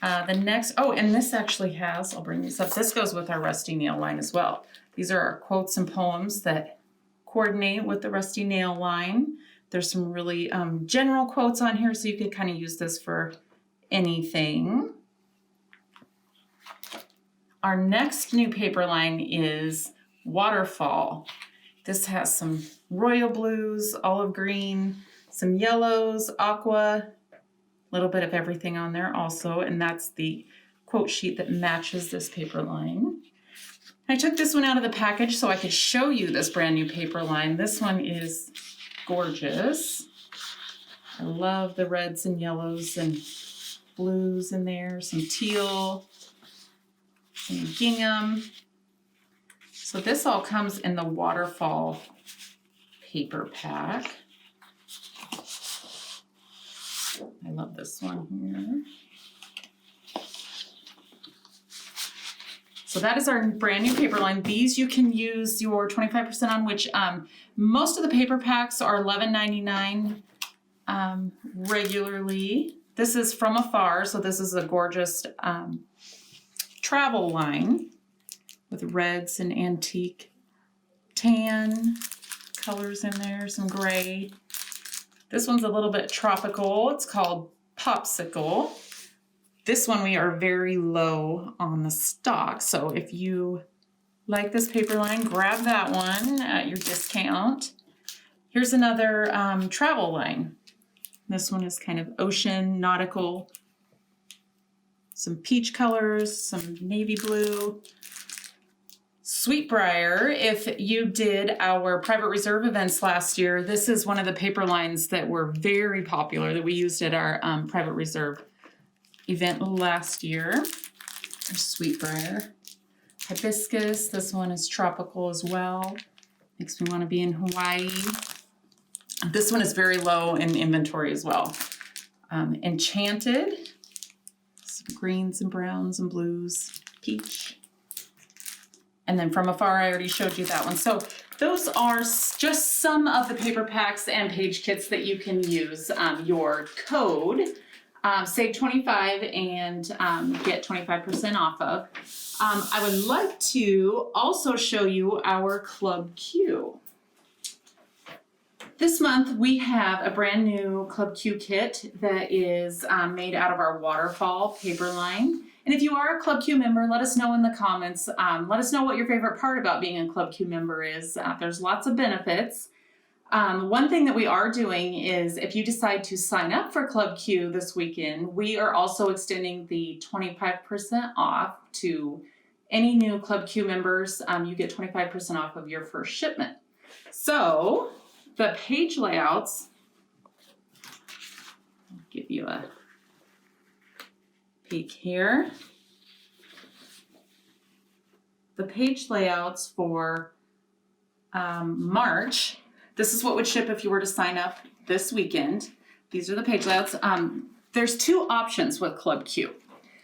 The next, oh, and this actually has, I'll bring these up. This goes with our Rusty Nail line as well. These are our quotes and poems that coordinate with the Rusty Nail line. There's some really general quotes on here, so you could kind of use this for anything. Our next new paper line is Waterfall. This has some royal blues, olive green, some yellows, aqua, a little bit of everything on there also, and that's the quote sheet that matches this paper line. I took this one out of the package so I could show you this brand new paper line. This one is gorgeous. I love the reds and yellows and blues in there, some teal, some gingham. So this all comes in the waterfall paper pack. I love this one here. So that is our brand new paper line. These you can use your 25% on, which most of the paper packs are $11.99 regularly. This is From Afar, so this is a gorgeous travel line with reds and antique tan colors in there, some gray. This one's a little bit tropical. It's called Popsicle. This one we are very low on the stock. So if you like this paper line, grab that one at your discount. Here's another travel line. This one is kind of ocean, nautical, some peach colors, some navy blue. Sweetbriar, if you did our private reserve events last year, this is one of the paper lines that were very popular that we used at our private reserve event last year. There's Sweetbriar. Hibiscus, this one is tropical as well. Makes me want to be in Hawaii. This one is very low in inventory as well. Enchanted, some greens and browns and blues, peach. And then From Afar, I already showed you that one. So those are just some of the paper packs and page kits that you can use. Your code, save 25 and get 25% off of. I would like to also show you our Club Q. This month we have a brand new Club Q kit that is made out of our waterfall paper line. And if you are a Club Q member, let us know in the comments. Let us know what your favorite part about being a Club Q member is. There's lots of benefits. One thing that we are doing is if you decide to sign up for Club Q this weekend, we are also extending the 25% off to any new Club Q members. You get 25% off of your first shipment. So the page layouts, I'll give you a peek here. The page layouts for March, this is what would ship if you were to sign up this weekend. These are the page layouts. There's two options with Club Q.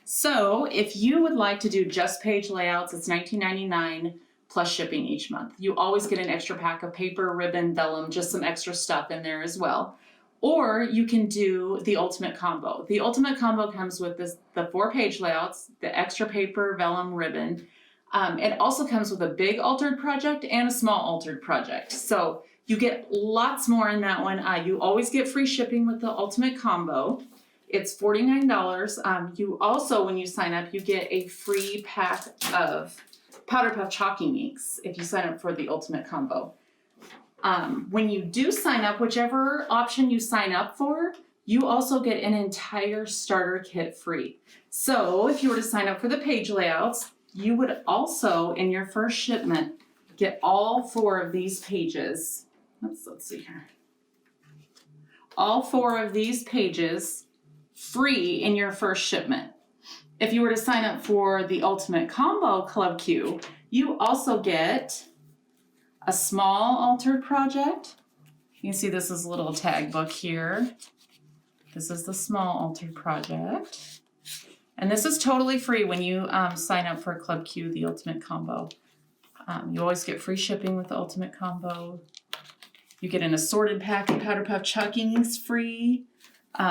So if you would like to do just page layouts, it's $19.99 plus shipping each month. You always get an extra pack of paper, ribbon, vellum, just some extra stuff in there as well. Or you can do the ultimate combo. The ultimate combo comes with the 4 page layouts, the extra paper, vellum, ribbon. It also comes with a big altered project and a small altered project. So you get lots more in that one. You always get free shipping with the ultimate combo. It's $49. You also, when you sign up, you get a free pack of Powder Puff Chalky Inks if you sign up for the ultimate combo. When you do sign up, whichever option you sign up for, you also get an entire starter kit free. So if you were to sign up for the page layouts, you would also, in your first shipment, get all 4 of these pages. Let's see here. All 4 of these pages free in your first shipment. If you were to sign up for the Ultimate Combo Club Q, you also get a small altered project. You can see this is a little tag book here. This is the small altered project. And this is totally free when you sign up for Club Q, the Ultimate Combo. You always get free shipping with the Ultimate Combo. You get an assorted pack of Powder Puff Chalky Inks free.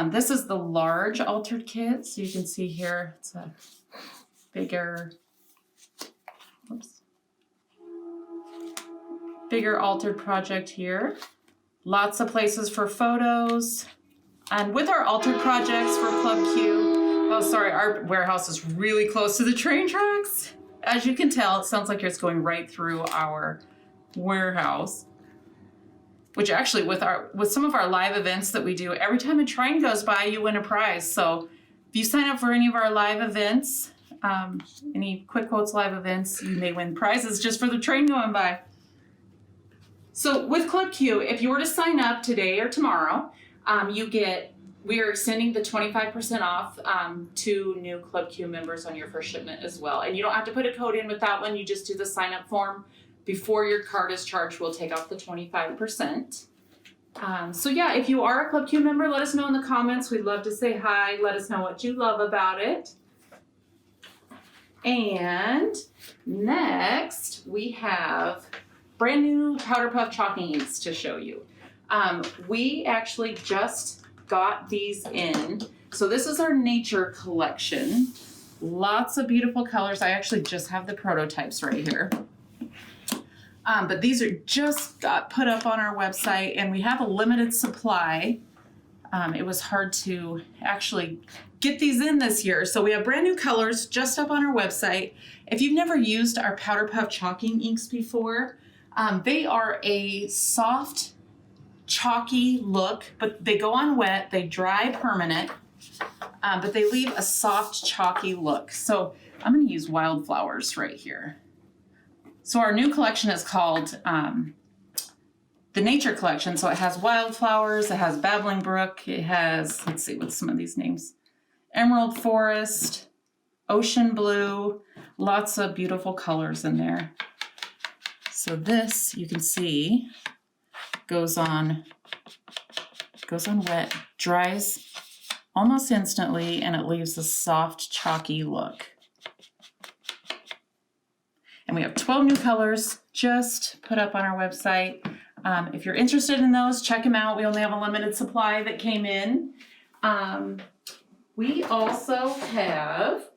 This is the large altered kit. So you can see here, it's a bigger altered project here. Lots of places for photos. And with our altered projects for Club Q, oh sorry, our warehouse is really close to the train tracks. As you can tell, it sounds like it's going right through our warehouse. Which actually, with some of our live events that we do, every time a train goes by, you win a prize. So if you sign up for any of our live events, any Quick Quotes live events, you may win prizes just for the train going by. So with Club Q, if you were to sign up today or tomorrow, we are extending the 25% off to new Club Q members on your first shipment as well. And you don't have to put a code in with that one. You just do the sign up form. Before your card is charged, we'll take off the 25%. So yeah, if you are a Club Q member, let us know in the comments. We'd love to say hi. Let us know what you love about it. And next, we have brand new Powder Puff Chalky Inks to show you. We actually just got these in. So this is our nature collection. Lots of beautiful colors. I actually just have the prototypes right here. But these are just got put up on our website, and we have a limited supply. It was hard to actually get these in this year. So we have brand new colors just up on our website. If you've never used our Powder Puff chalking inks before, they are a soft, chalky look, but they go on wet, they dry permanent, but they leave a soft, chalky look. So I'm gonna use wildflowers right here. So our new collection is called the Nature Collection. So it has wildflowers, it has babbling brook, it has, let's see what's some of these names, emerald forest, ocean blue, lots of beautiful colors in there. So this, you can see, goes on wet, dries almost instantly, and it leaves a soft, chalky look. And we have 12 new colors just put up on our website. If you're interested in those, check them out. We only have a limited supply that came in. We also have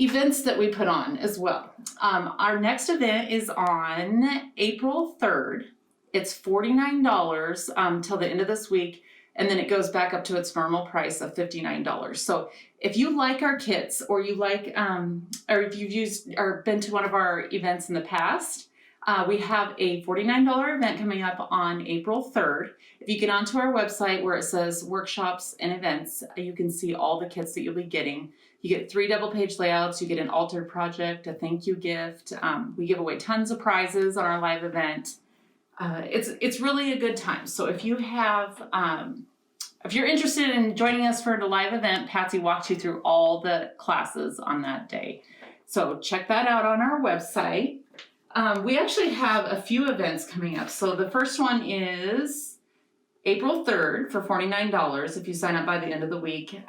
events that we put on as well. Our next event is on April 3rd. It's $49 till the end of this week, and then it goes back up to its normal price of $59. So if you like our kits, or you like, or if you've used or been to one of our events in the past, we have a $49 event coming up on April 3rd. If you get onto our website where it says workshops and events, you can see all the kits that you'll be getting. You get 3 double-page layouts, you get an altered project, a thank you gift. We give away tons of prizes on our live event. It's really a good time. So if you have, if you're interested in joining us for the live event, Patsy walks you through all the classes on that day. So check that out on our website. We actually have a few events coming up. So the first one is April 3rd for $49 if you sign up by the end of the week.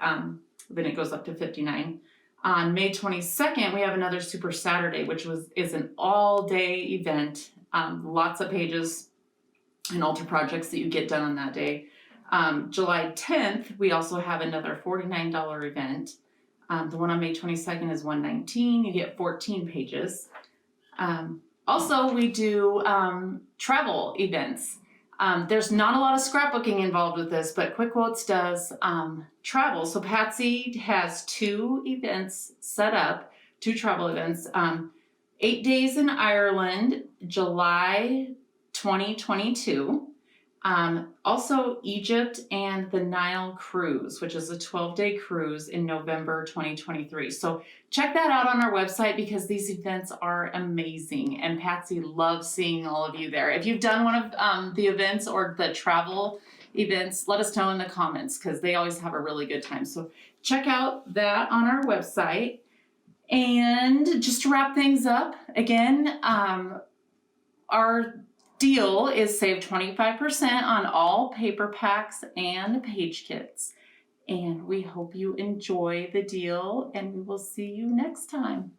Then it goes up to $59. On May 22nd, we have another Super Saturday, which is an all-day event. Lots of pages and alter projects that you get done on that day. July 10th, we also have another $49 event. The one on May 22nd is $119. You get 14 pages. Also, we do travel events. There's not a lot of scrapbooking involved with this, but Quick Quotes does travel. So Patsy has 2 events set up, 2 travel events. 8 days in Ireland, July 2022. Also Egypt and the Nile cruise, which is a 12-day cruise in November 2023. So check that out on our website because these events are amazing and Patsy loves seeing all of you there. If you've done one of the events or the travel events, let us know in the comments because they always have a really good time. So check out that on our website. And just to wrap things up, again, our deal is save 25% on all paper packs and page kits. And we hope you enjoy the deal, and we will see you next time.